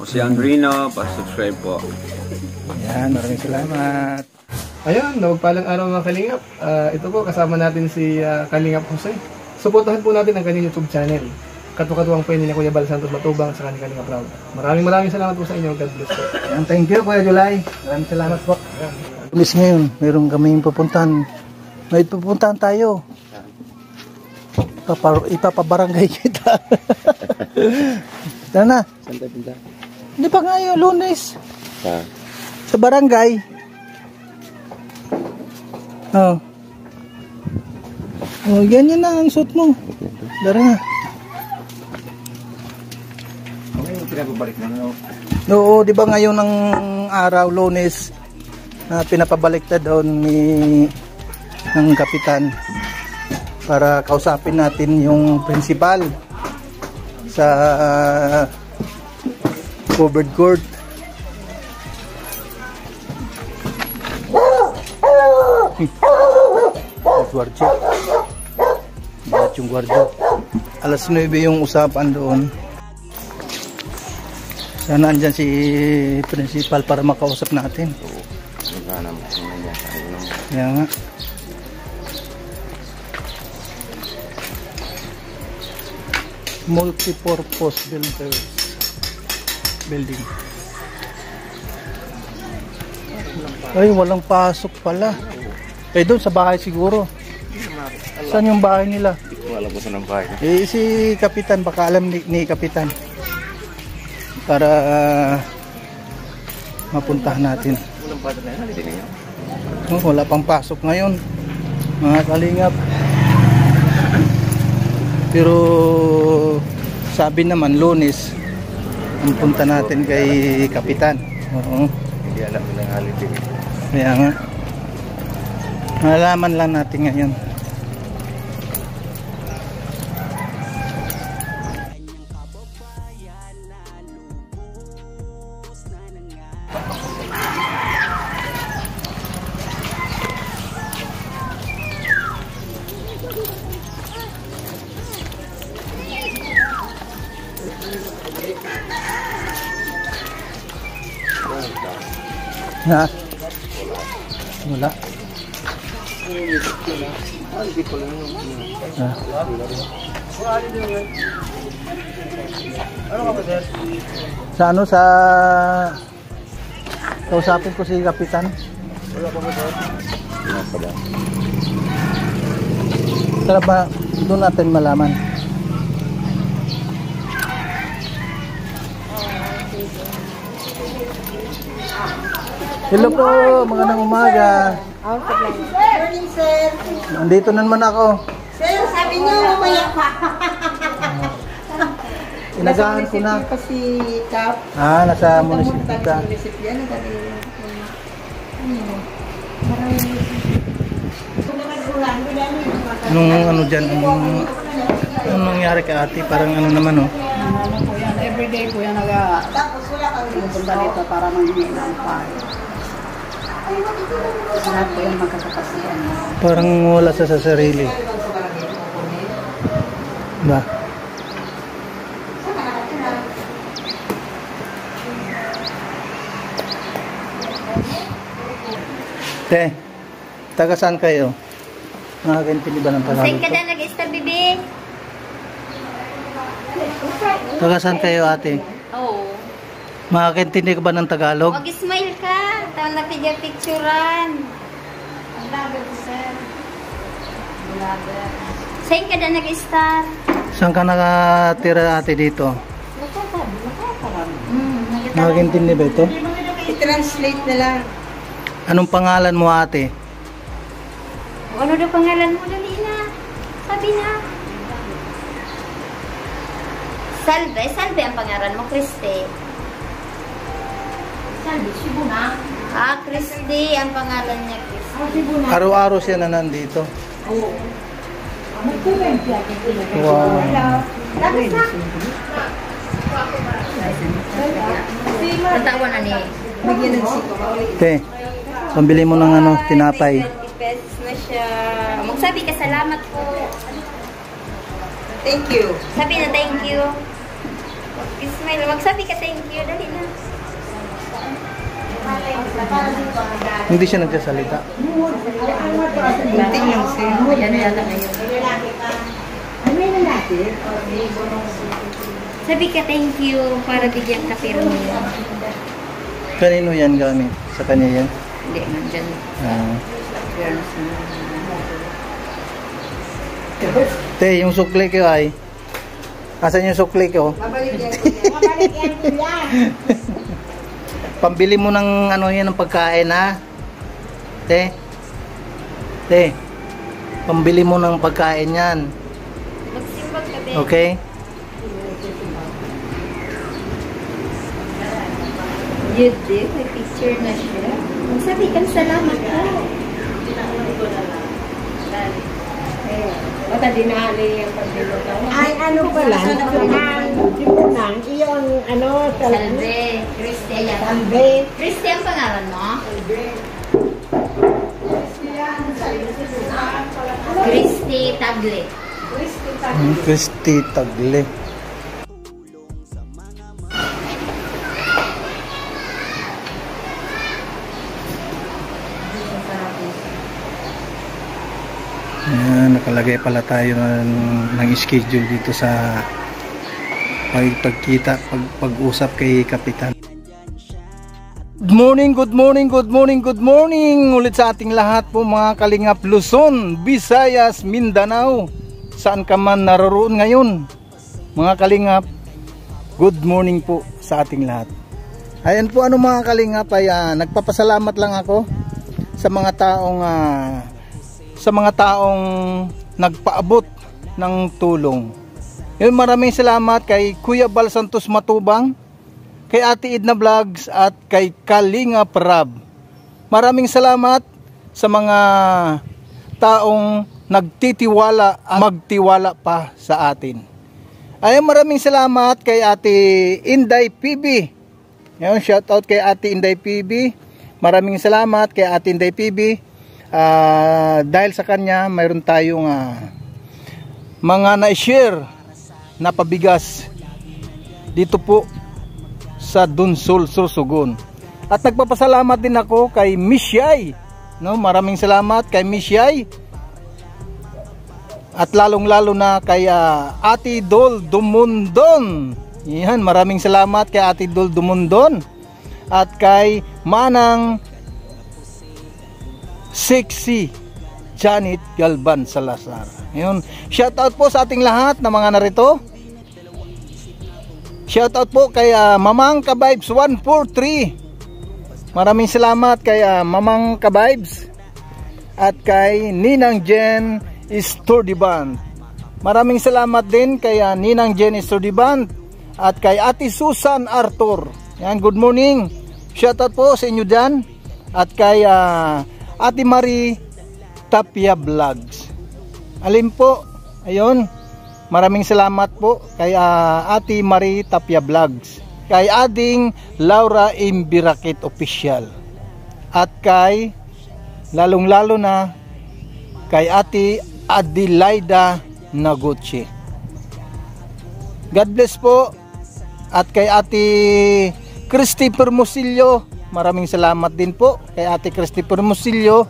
Si Andrino, pa-subscribe po. Yan, maraming salamat. Ayun, nagpalang araw mga Kalingap. Ito po, kasama natin si Kalingap Jose. Suportahan po natin ang kanyang YouTube channel. Katukatuwang po yun ni Kuya Bal Santos Matubang sa kanyang Kalingap Proud. Maraming salamat po sa inyo. God bless po. Thank you, Kuya July. Maraming salamat po. Miss ngayon, meron kaming pupuntahan. May pupuntahan tayo. Ipapabarangay kita. Sana. Saan tayo punta? Hindi pa nga yun, Lunes. Sa barangay. Oh. Oh, ganyan na ang suit mo. Dara na. Okay, pinapabalik na no? Oo, di ba ngayon ng araw, Lunes, na pinapabaliktad doon ng kapitan para kausapin natin yung principal sa covered court. Guardia. Bakit yung guardia? Alas 9 yung usapan doon. Sana andyan si principal para makausap natin. Kaya nga. Multi-purpose building. Ay, walang pasok pala. Eh, doon sa bahay siguro. Saan yung bahay nila? Wala po sa ng bahay. Eh, si Kapitan, baka alam ni Kapitan. Para mapuntahan natin. Walang pasok na yan. Oh, wala pang pasok ngayon, mga Kalingap. Pero sabi naman Lunes ang punta natin kay Kapitan. Oo. Hindi alam mo ng holiday. Kaya nga. Malaman lang natin ngayon. Ha? Wala. Sa ano, sa kausapin ko si Kapitan. Tara ba, doon natin malaman. Hello po, magandang umaga. Morning, sir. Nandito na naman ako. Sir, sabi niyo mamaya pa. Inagaan ko na. Nasa si Cap. Nasa munisipyo ka. Munisipyo na Nung ano dyan, anong nangyari kay ate? Parang ano naman, oh. Ano po yan, everyday po yan nag-punta dito para manghingi ng file. Lahat po yan magkakapasiyan. Parang wala sa sarili. Ba? Te, taga saan kayo? Nakakaintindi ba ng Tagalog? Saan ka na nag-star, bibi? Taga saan kayo, ate? Oo. Makakaintindi ka ba ng Tagalog? Mag-smile ka. Tawag na picturean. Ang lagat, sir. Saan ka na nag-star? Saan ka nakatira, ate, dito? Nakakaintindi ba ito? I-translate na lang. Anong pangalan mo, ate? Ano daw pangalan mo? Dali na. Sabi na. Salve. Salve ang pangalan mo, Christy. Salve, Shibuna. Christy ang pangalan niya, Christy. Araw-araw siya na nandito. Oo. Wow. Tapos na. Natawa na ni. Bigyan ng siko. Te, pambili mo ng ano, tinapay. 30 pesos na siya. Magsabi ka, salamat po. Thank you. Sabi na thank you. Smile. Magsabi ka thank you. Dali na. Hindi siya nagsasalita. Kunting lang siya. Yan na yata ngayon. Sabi ka thank you para bigyan ka pero Kanino yan gamit? Sa kanya yan? Hindi, nandyan. Ah. Fairness mo. Te, yung sukli ko ay. Asan yung sukli ko? Mabalik yan kuya. Pambili mo ng ano yan ng pagkain ha. Te. Te. Pambili mo ng pagkain yan. magsimbag ka din. Okay? Yun din. May picture na siya. Magsabi kang salamat ka. Baka dinali yung pagdilo ka. Ay, ano pala, ang iyon, ano, Salve. Christian. Salve. Christian pangalan mo? Christy Tagle. Christy Tagle. Ayan, nakalagay pala tayo ng schedule dito sa pag-usap kay Kapitan. Good morning, good morning, good morning, good morning ulit sa ating lahat po mga Kalingap Luzon, Visayas, Mindanao, saan ka man naroon ngayon mga Kalingap, good morning po sa ating lahat. Ayan po ano mga Kalingap, ay nagpapasalamat lang ako sa mga taong nagpaabot ng tulong. Yun, maraming salamat kay Kuya Bal Santos Matubang, kay Ate Edna Vlogs at kay Kalingap Rab. Maraming salamat sa mga taong nagtitiwala at magtiwala pa sa atin. Ayun, maraming salamat kay Ate Inday PB. Ayun, shout out kay Ate Inday PB. Maraming salamat kay Ate Inday PB. Dahil sa kanya mayroon tayong mga na-share na pabigas dito po sa Dunsol, Sorsogon. At nagpapasalamat din ako kay Miss Yai, no? Maraming salamat kay Miss Yai. At lalong-lalo na kay Ate Dol Dumundon. Yan, maraming salamat kay Ate Dol Dumundon at kay Manang Sexy Janet Galban Salazar. Ayun, shout out po sa ating lahat na mga narito. Shout out po kay Mamang Kabibes 143. Maraming salamat kay Mamang Kabibes at kay Ninang Jen Istordiban. Maraming salamat din kay Ninang Jen Istordiban at kay Ate Susan Arthur. Yan, good morning. Shout out po sa inyo dyan at kay Ate Marie Tapia Vlogs. Alin po, ayun, maraming salamat po kay Ate Marie Tapia Vlogs, kay Ading Laura Imbirakit Official, at kay lalong-lalo na kay Ate Adelaida Naguchi. God bless po. At kay Ate Christy Permosillo, maraming salamat din po kay Ate Christy Permosillo.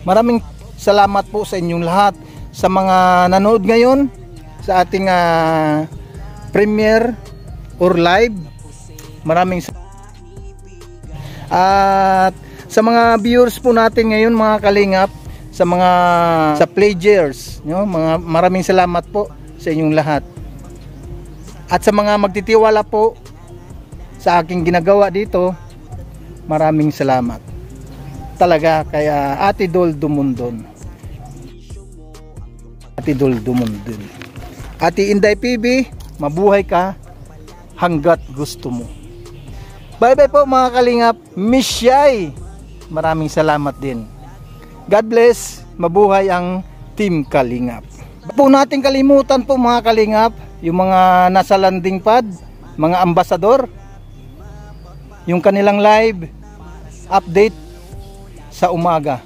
Maraming salamat po sa inyong lahat, sa mga nanood ngayon sa ating premiere or live. Maraming at sa mga viewers po natin ngayon mga Kalingap, sa pledgers, maraming salamat po sa inyong lahat. At sa mga magtitiwala po sa aking ginagawa dito, maraming salamat talaga kay Ate Dol Dumundon. Ate Dol Dumundon. Ate Inday PB, mabuhay ka hanggat gusto mo. Bye bye po mga Kalingap. Miss Yai, maraming salamat din. God bless, mabuhay ang Team Kalingap. Po nating kalimutan po mga Kalingap, yung mga nasa landing pad, mga ambasador, yung kanilang live update sa umaga.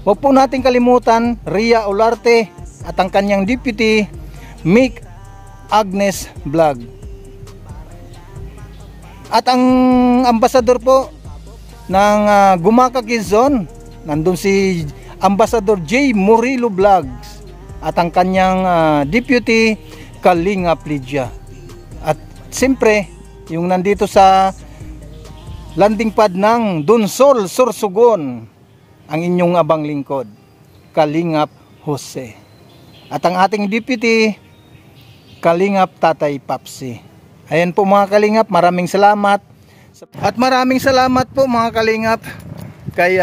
Huwag po nating kalimutan Ria Olarte at ang kanyang deputy Mick Agnes Vlog. At ang ambasador po ng Gumaca Quezon, nandun si Ambassador J. Murillo Vlogs at ang kanyang deputy Kalingap Lydia. At siyempre, yung nandito sa landing pad ng Dunsol, Sorsogon, ang inyong abang lingkod, Kalingap Jose. At ang ating deputy, Kalingap Tatay Papsi. Ayan po mga Kalingap, maraming salamat. At maraming salamat po mga Kalingap kay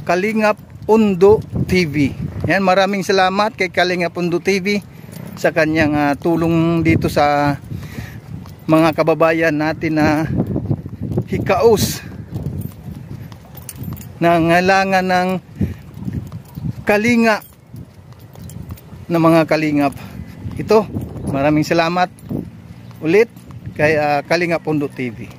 Kalingap Undo TV. Ayan, maraming salamat kay Kalingap Undo TV sa kanyang tulong dito sa mga kababayan natin na hikaos na ngailangan ng kalinga ng mga Kalingap. Ito, maraming salamat ulit kay Kalingap Undo TV.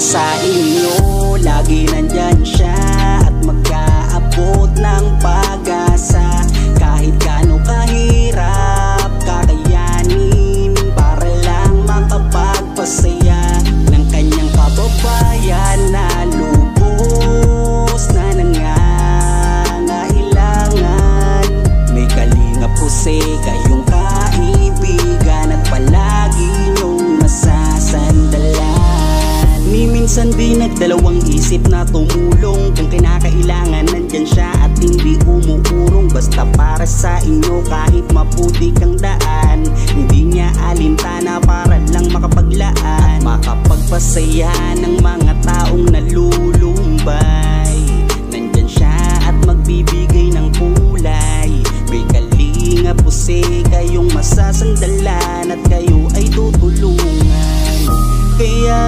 Sa inyo, lagi nandyan siya at mag-aabot ng pag-asa. Kahit gaano kahirap kakayanin para lang makapagpasaya ng kanyang kababayan na lubos na nangangailangan. May Kalingap Jose kayong kaibigan at palagi niyong masasandalan. Minsan di nagdalawang isip na tumulong. Kung kinakailangan nandyan siya at hindi umuurong. Basta para sa inyo kahit maputik ang daan, hindi niya alintana para lang makapaglaan, makapagpasaya ng mga taong nalulumbay. Nandyan siya at magbibigay ng kulay. May Kalingap Jose kayong masasandalan at kayo ay tutulungan. Kaya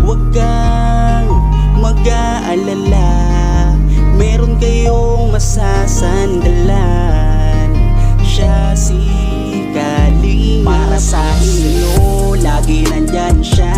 huwag kang mag-aalala, meron kayong masasandalan. Siya si Kalingap. Para sa inyo, lagi nandyan siya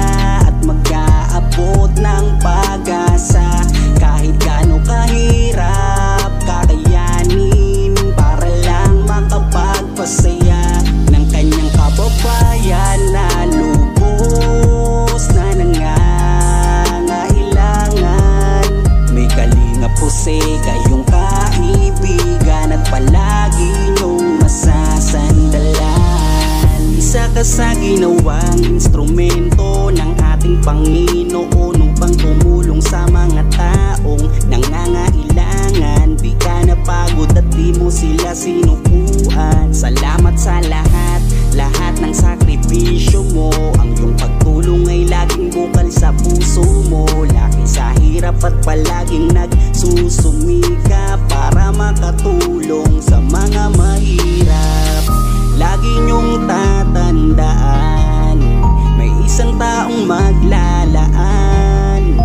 at mag-aabot ng pag-asa. Kahit gaano kahirap kakayanin para lang makapagpasaya ng kanyang kababayan na lubos na nangangailangan. May Kalingap Jose kayong kaibigan at palagi niyong masasandalan. Isa ka sa ginawang instrumento ng ating Panginoon upang tumulong sa mga taong nangangailangan. Di ka napagod at di mo sila sinukuan. Salamat sa lahat ng sakripisyo mo. Ang iyong pagtulong ay laging bukal sa puso mo. Laki sa hirap at palaging nagsusumika para makatulong sa mga mahirap. Lagi niyong tatandaan, may isang taong maglalaan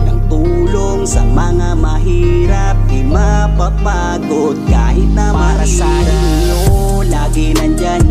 ng tulong sa mga mahirap. Di mapapagod kahit na para sa inyo, lagi nandyan